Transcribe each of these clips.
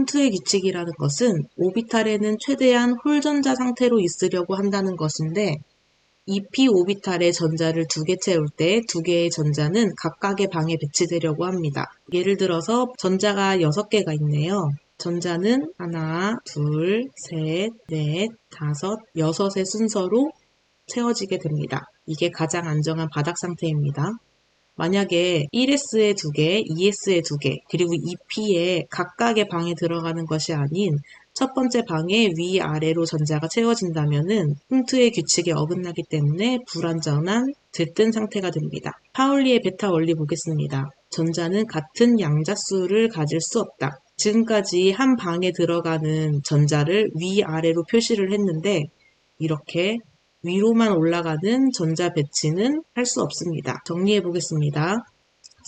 훈트의 규칙이라는 것은 오비탈에는 최대한 홀전자 상태로 있으려고 한다는 것인데, 2p 오비탈의 전자를 2개 채울 때 2개의 전자는 각각의 방에 배치되려고 합니다. 예를 들어서 전자가 6개가 있네요. 전자는 하나, 둘, 셋, 넷, 다섯, 여섯의 순서로 채워지게 됩니다. 이게 가장 안정한 바닥 상태입니다. 만약에 1S에 2개, 2S에 2개, 그리고 2P에 각각의 방에 들어가는 것이 아닌 첫 번째 방에 위아래로 전자가 채워진다면은 훈트의 규칙에 어긋나기 때문에 불완전한 들뜬 상태가 됩니다. 파울리의 베타 원리 보겠습니다. 전자는 같은 양자수를 가질 수 없다. 지금까지 한 방에 들어가는 전자를 위아래로 표시를 했는데 이렇게 위로만 올라가는 전자 배치는 할 수 없습니다. 정리해 보겠습니다.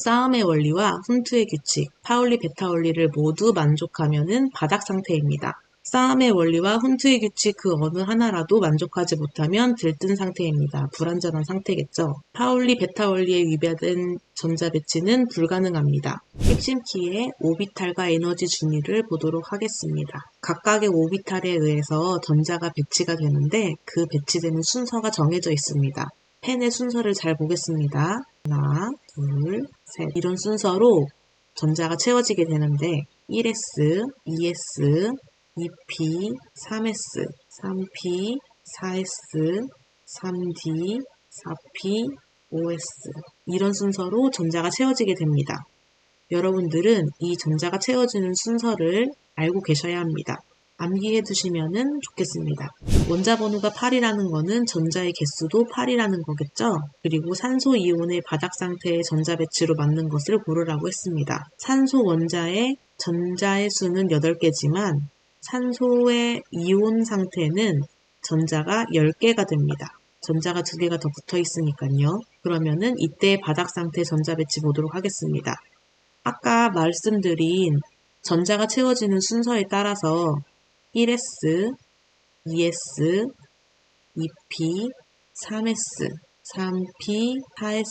싸움의 원리와 훈트의 규칙, 파울리 베타 원리를 모두 만족하면은 바닥 상태입니다. 싸움의 원리와 훈트의 규칙 그 어느 하나라도 만족하지 못하면 들뜬 상태입니다. 불완전한 상태겠죠. 파울리 베타 원리에 위배된 전자 배치는 불가능합니다. 핵심 키의 오비탈과 에너지 준위를 보도록 하겠습니다. 각각의 오비탈에 의해서 전자가 배치가 되는데 그 배치되는 순서가 정해져 있습니다. 펜의 순서를 잘 보겠습니다. 하나, 둘, 셋 이런 순서로 전자가 채워지게 되는데 1s, 2s, 2p, 3s, 3p, 4s, 3d, 4p, 5s 이런 순서로 전자가 채워지게 됩니다. 여러분들은 이 전자가 채워지는 순서를 알고 계셔야 합니다. 암기해 두시면 좋겠습니다. 원자 번호가 8이라는 거는 전자의 개수도 8이라는 거겠죠? 그리고 산소 이온의 바닥 상태의 전자 배치로 맞는 것을 고르라고 했습니다. 산소 원자의 전자의 수는 8개지만 산소의 이온 상태는 전자가 10개가 됩니다. 전자가 2개가 더 붙어 있으니까요. 그러면은 이때 바닥 상태 전자 배치 보도록 하겠습니다. 아까 말씀드린 전자가 채워지는 순서에 따라서 1s, 2s, 2p, 3s, 3p, 4s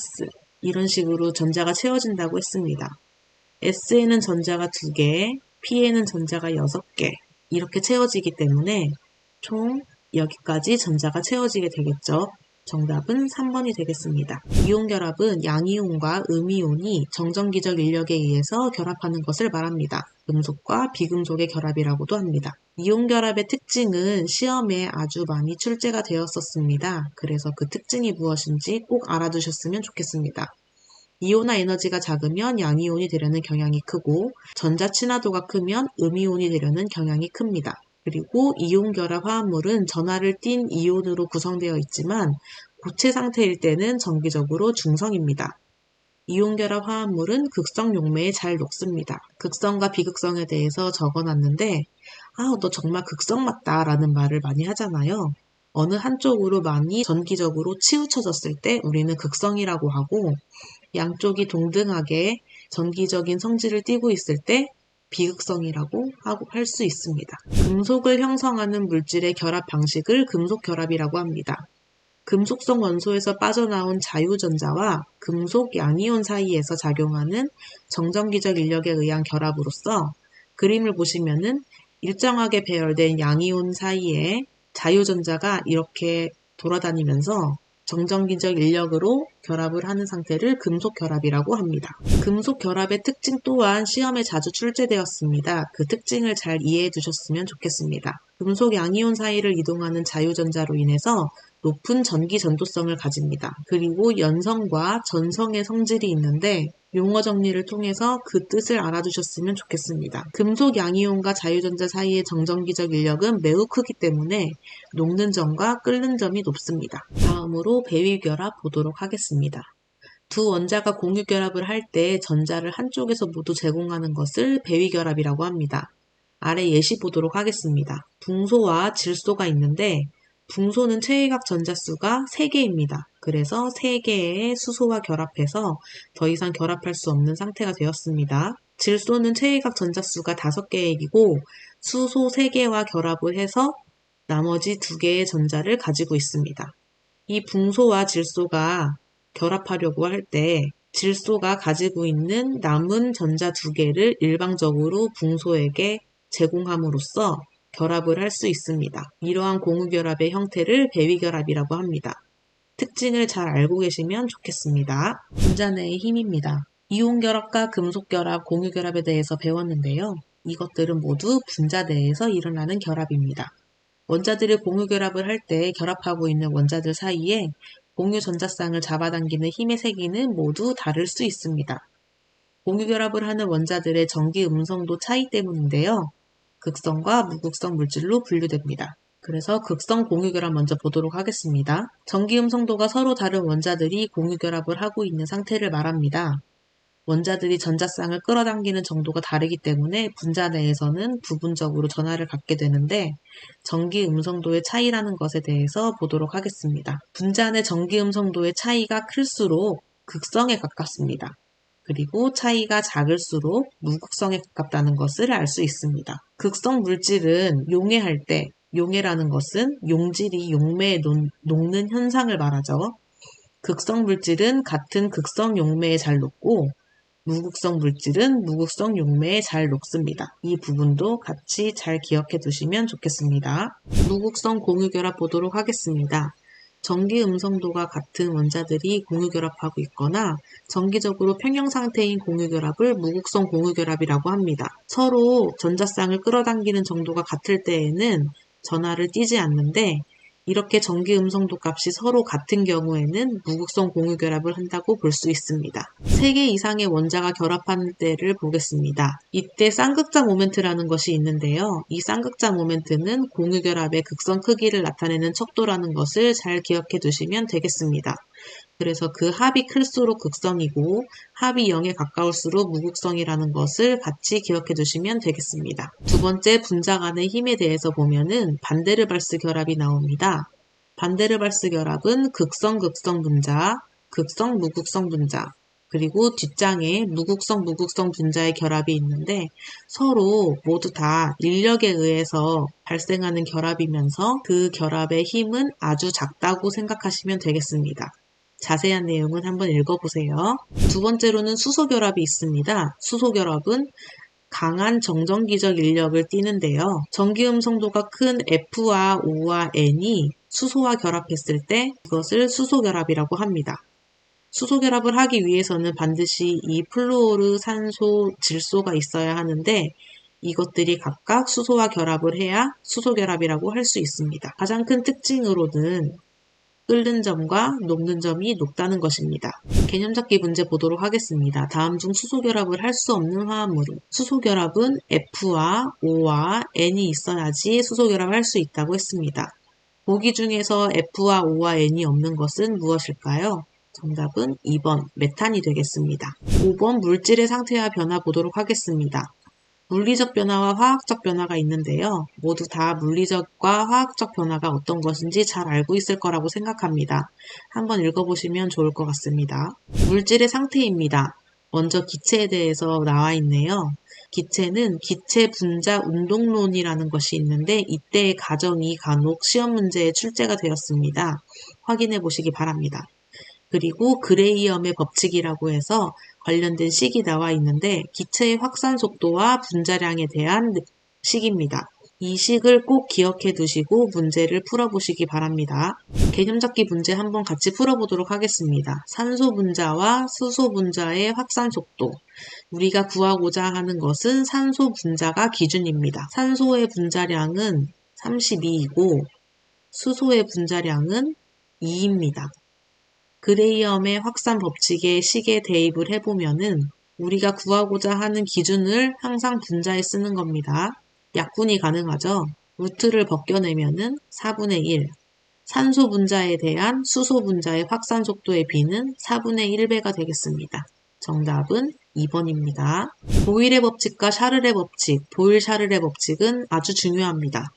이런 식으로 전자가 채워진다고 했습니다. S에는 전자가 2개, P에는 전자가 6개 이렇게 채워지기 때문에 총 여기까지 전자가 채워지게 되겠죠. 정답은 3번이 되겠습니다. 이온 결합은 양이온과 음이온이 정전기적 인력에 의해서 결합하는 것을 말합니다. 금속과 비금속의 결합이라고도 합니다. 이온 결합의 특징은 시험에 아주 많이 출제가 되었었습니다. 그래서 그 특징이 무엇인지 꼭 알아두셨으면 좋겠습니다. 이온화 에너지가 작으면 양이온이 되려는 경향이 크고 전자 친화도가 크면 음이온이 되려는 경향이 큽니다. 그리고 이온 결합 화합물은 전하를 띤 이온으로 구성되어 있지만 고체 상태일 때는 정기적으로 중성입니다. 이온 결합 화합물은 극성 용매에 잘 녹습니다. 극성과 비극성에 대해서 적어놨는데 너 정말 극성 맞다 라는 말을 많이 하잖아요. 어느 한쪽으로 많이 전기적으로 치우쳐졌을 때 우리는 극성이라고 하고 양쪽이 동등하게 전기적인 성질을 띠고 있을 때 비극성이라고 할 수 있습니다. 금속을 형성하는 물질의 결합 방식을 금속 결합이라고 합니다. 금속성 원소에서 빠져나온 자유전자와 금속 양이온 사이에서 작용하는 정전기적 인력에 의한 결합으로서 그림을 보시면은 일정하게 배열된 양이온 사이에 자유전자가 이렇게 돌아다니면서 정전기적 인력으로 결합을 하는 상태를 금속 결합이라고 합니다. 금속 결합의 특징 또한 시험에 자주 출제되었습니다. 그 특징을 잘 이해해 두셨으면 좋겠습니다. 금속 양이온 사이를 이동하는 자유전자로 인해서 높은 전기 전도성을 가집니다. 그리고 연성과 전성의 성질이 있는데 용어 정리를 통해서 그 뜻을 알아두셨으면 좋겠습니다. 금속 양이온과 자유전자 사이의 정전기적 인력은 매우 크기 때문에 녹는 점과 끓는 점이 높습니다. 다음으로 배위결합 보도록 하겠습니다. 두 원자가 공유결합을 할 때 전자를 한쪽에서 모두 제공하는 것을 배위결합이라고 합니다. 아래 예시 보도록 하겠습니다. 붕소와 질소가 있는데 붕소는 체외각 전자수가 3개입니다. 그래서 3개의 수소와 결합해서 더 이상 결합할 수 없는 상태가 되었습니다. 질소는 체외각 전자수가 5개의 이고 수소 3개와 결합을 해서 나머지 2개의 전자를 가지고 있습니다. 이 붕소와 질소가 결합하려고 할 때 질소가 가지고 있는 남은 전자 2개를 일방적으로 붕소에게 제공함으로써 결합을 할 수 있습니다. 이러한 공유결합의 형태를 배위결합이라고 합니다. 특징을 잘 알고 계시면 좋겠습니다. 분자 내의 힘입니다. 이온결합과 금속결합, 공유결합에 대해서 배웠는데요. 이것들은 모두 분자 내에서 일어나는 결합입니다. 원자들이 공유결합을 할 때 결합하고 있는 원자들 사이에 공유 전자쌍을 잡아당기는 힘의 세기는 모두 다를 수 있습니다. 공유결합을 하는 원자들의 전기 음성도 차이 때문인데요. 극성과 무극성 물질로 분류됩니다. 그래서 극성 공유결합 먼저 보도록 하겠습니다. 전기 음성도가 서로 다른 원자들이 공유결합을 하고 있는 상태를 말합니다. 원자들이 전자쌍을 끌어당기는 정도가 다르기 때문에 분자 내에서는 부분적으로 전하를 갖게 되는데 전기 음성도의 차이라는 것에 대해서 보도록 하겠습니다. 분자 내 전기 음성도의 차이가 클수록 극성에 가깝습니다. 그리고 차이가 작을수록 무극성에 가깝다는 것을 알 수 있습니다. 극성 물질은 용해할 때, 용해라는 것은 용질이 용매에 녹는 현상을 말하죠. 극성 물질은 같은 극성 용매에 잘 녹고 무극성 물질은 무극성 용매에 잘 녹습니다. 이 부분도 같이 잘 기억해 두시면 좋겠습니다. 무극성 공유결합 보도록 하겠습니다. 전기 음성도가 같은 원자들이 공유결합하고 있거나 정기적으로 평형 상태인 공유결합을 무극성 공유결합이라고 합니다. 서로 전자쌍을 끌어당기는 정도가 같을 때에는 전하를 띠지 않는데 이렇게 전기 음성도 값이 서로 같은 경우에는 무극성 공유결합을 한다고 볼 수 있습니다. 3개 이상의 원자가 결합하는 때를 보겠습니다. 이때 쌍극자 모멘트라는 것이 있는데요. 이 쌍극자 모멘트는 공유결합의 극성 크기를 나타내는 척도라는 것을 잘 기억해 두시면 되겠습니다. 그래서 그 합이 클수록 극성이고 합이 0에 가까울수록 무극성이라는 것을 같이 기억해 두시면 되겠습니다. 두 번째, 분자 간의 힘에 대해서 보면은 반데르발스 결합이 나옵니다. 반데르발스 결합은 극성-극성 분자, 극성-무극성 분자, 그리고 뒷장에 무극성 분자의 결합이 있는데 서로 모두 다 인력에 의해서 발생하는 결합이면서 그 결합의 힘은 아주 작다고 생각하시면 되겠습니다. 자세한 내용은 한번 읽어보세요. 두 번째로는 수소결합이 있습니다. 수소결합은 강한 정전기적 인력을 띠는데요. 전기음성도가 큰 F와 O와 N이 수소와 결합했을 때 이것을 수소결합이라고 합니다. 수소결합을 하기 위해서는 반드시 이 플루오르, 산소, 질소가 있어야 하는데 이것들이 각각 수소와 결합을 해야 수소결합이라고 할 수 있습니다. 가장 큰 특징으로는 끓는 점과 녹는 점이 높다는 것입니다. 개념 잡기 문제 보도록 하겠습니다. 다음 중 수소결합을 할 수 없는 화합물은 수소결합은 F와 O와 N이 있어야지 수소결합을 할 수 있다고 했습니다. 보기 중에서 F와 O와 N이 없는 것은 무엇일까요? 정답은 2번 메탄이 되겠습니다. 5번 물질의 상태와 변화 보도록 하겠습니다. 물리적 변화와 화학적 변화가 있는데요. 모두 다 물리적과 화학적 변화가 어떤 것인지 잘 알고 있을 거라고 생각합니다. 한번 읽어보시면 좋을 것 같습니다. 물질의 상태입니다. 먼저 기체에 대해서 나와 있네요. 기체는 기체 분자 운동론이라는 것이 있는데 이때의 가정이 간혹 시험 문제에 출제가 되었습니다. 확인해 보시기 바랍니다. 그리고 그레이엄의 법칙이라고 해서 관련된 식이 나와 있는데 기체의 확산 속도와 분자량에 대한 식입니다. 이 식을 꼭 기억해 두시고 문제를 풀어보시기 바랍니다. 개념 잡기 문제 한번 같이 풀어보도록 하겠습니다. 산소 분자와 수소 분자의 확산 속도. 우리가 구하고자 하는 것은 산소 분자가 기준입니다. 산소의 분자량은 32이고 수소의 분자량은 2입니다. 그레이엄의 확산 법칙의 식에 대입을 해보면은 우리가 구하고자 하는 기준을 항상 분자에 쓰는 겁니다. 약분이 가능하죠. 루트를 벗겨내면은 4분의 1. 산소 분자에 대한 수소 분자의 확산 속도의 비는 4분의 1배가 되겠습니다. 정답은 2번입니다. 보일의 법칙과 샤를의 법칙, 보일-샤를의 법칙은 아주 중요합니다.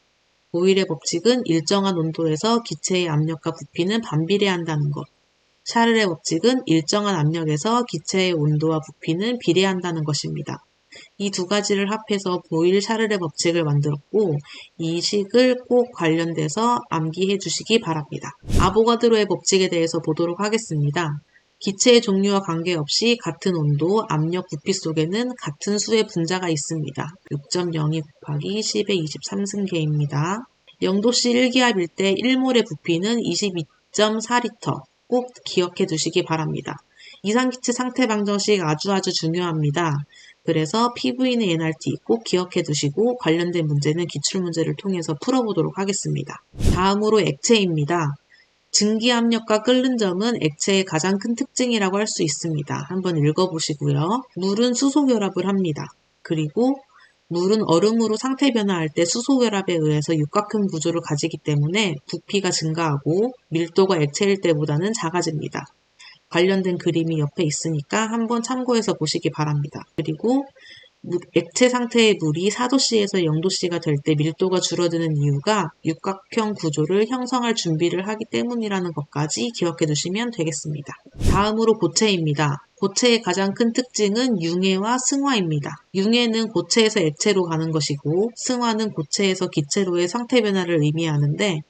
보일의 법칙은 일정한 온도에서 기체의 압력과 부피는 반비례한다는 것. 샤를의 법칙은 일정한 압력에서 기체의 온도와 부피는 비례한다는 것입니다. 이 두 가지를 합해서 보일-샤를의 법칙을 만들었고 이 식을 꼭 관련돼서 암기해 주시기 바랍니다. 아보가드로의 법칙에 대해서 보도록 하겠습니다. 기체의 종류와 관계없이 같은 온도, 압력, 부피 속에는 같은 수의 분자가 있습니다. 6.02 곱하기 10의 23승계입니다. 0도씨 1기압일 때 1몰의 부피는 22.4리터. 꼭 기억해 두시기 바랍니다. 이상기체 상태 방정식 아주 중요합니다. 그래서 PV는 NRT 꼭 기억해 두시고 관련된 문제는 기출문제를 통해서 풀어보도록 하겠습니다. 다음으로 액체입니다. 증기압력과 끓는 점은 액체의 가장 큰 특징이라고 할 수 있습니다. 한번 읽어보시고요. 물은 수소결합을 합니다. 그리고 물은 얼음으로 상태 변화할 때 수소결합에 의해서 육각형 구조를 가지기 때문에 부피가 증가하고 밀도가 액체일 때보다는 작아집니다. 관련된 그림이 옆에 있으니까 한번 참고해서 보시기 바랍니다. 그리고 액체 상태의 물이 4도씨에서 0도씨가 될 때 밀도가 줄어드는 이유가 육각형 구조를 형성할 준비를 하기 때문이라는 것까지 기억해 두시면 되겠습니다. 다음으로 고체입니다. 고체의 가장 큰 특징은 융해와 승화입니다. 융해는 고체에서 액체로 가는 것이고 승화는 고체에서 기체로의 상태 변화를 의미하는데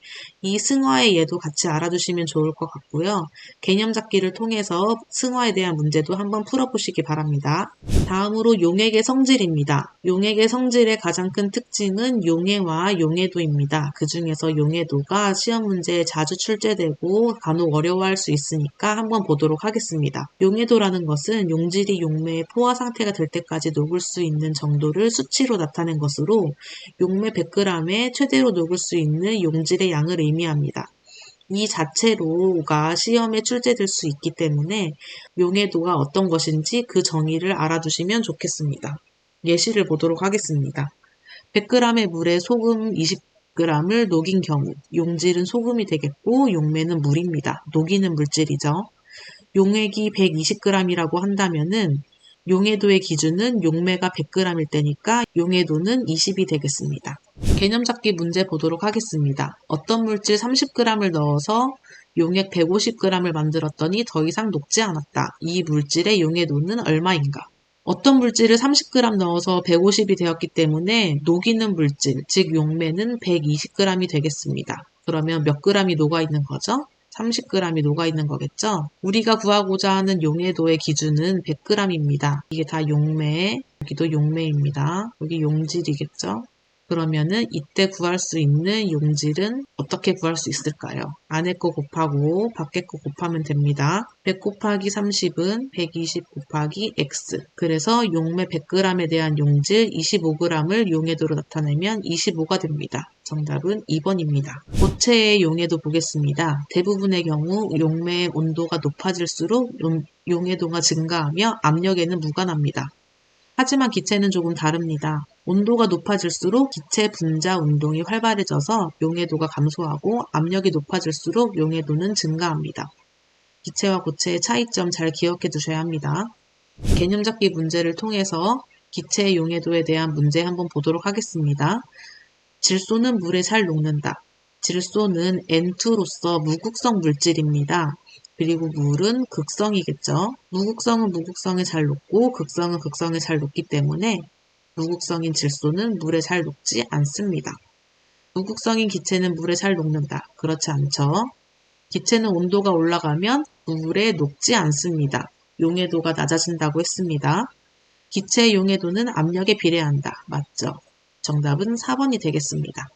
이 승화의 예도 같이 알아두시면 좋을 것 같고요. 개념 잡기를 통해서 승화에 대한 문제도 한번 풀어보시기 바랍니다. 다음으로 용액의 성질입니다. 용액의 성질의 가장 큰 특징은 용해와 용해도입니다. 그 중에서 용해도가 시험 문제에 자주 출제되고 간혹 어려워할 수 있으니까 한번 보도록 하겠습니다. 용해도라는 것은 용질이 용매의 포화 상태가 될 때까지 녹을 수 있는 정도를 수치로 나타낸 것으로 용매 100g에 최대로 녹을 수 있는 용질의 양을 의미합니다. 이 자체로가 시험에 출제될 수 있기 때문에 용해도가 어떤 것인지 그 정의를 알아두시면 좋겠습니다. 예시를 보도록 하겠습니다. 100g의 물에 소금 20g을 녹인 경우 용질은 소금이 되겠고 용매는 물입니다. 녹이는 물질이죠. 용액이 120g이라고 한다면은 용해도의 기준은 용매가 100g일 때니까 용해도는 20이 되겠습니다. 개념 잡기 문제 보도록 하겠습니다. 어떤 물질 30g을 넣어서 용액 150g을 만들었더니 더 이상 녹지 않았다. 이 물질의 용해도는 얼마인가? 어떤 물질을 30g 넣어서 150이 되었기 때문에 녹이는 물질, 즉 용매는 120g이 되겠습니다. 그러면 몇 g이 녹아있는 거죠? 30g이 녹아있는 거겠죠? 우리가 구하고자 하는 용해도의 기준은 100g입니다. 이게 다 용매, 여기도 용매입니다. 여기 용질이겠죠? 그러면은 이때 구할 수 있는 용질은 어떻게 구할 수 있을까요? 안에 거 곱하고 밖에 거 곱하면 됩니다. 100 곱하기 30은 120 곱하기 x. 그래서 용매 100g에 대한 용질 25g을 용해도로 나타내면 25가 됩니다. 정답은 2번입니다. 고체의 용해도 보겠습니다. 대부분의 경우 용매의 온도가 높아질수록 용해도가 증가하며 압력에는 무관합니다. 하지만 기체는 조금 다릅니다. 온도가 높아질수록 기체 분자 운동이 활발해져서 용해도가 감소하고 압력이 높아질수록 용해도는 증가합니다. 기체와 고체의 차이점 잘 기억해 두셔야 합니다. 개념 잡기 문제를 통해서 기체의 용해도에 대한 문제 한번 보도록 하겠습니다. 질소는 물에 잘 녹는다. 질소는 N2로서 무극성 물질입니다. 그리고 물은 극성이겠죠. 무극성은 무극성에 잘 녹고 극성은 극성에 잘 녹기 때문에 무극성인 질소는 물에 잘 녹지 않습니다. 무극성인 기체는 물에 잘 녹는다. 그렇지 않죠. 기체는 온도가 올라가면 물에 녹지 않습니다. 용해도가 낮아진다고 했습니다. 기체의 용해도는 압력에 비례한다. 맞죠? 정답은 4번이 되겠습니다.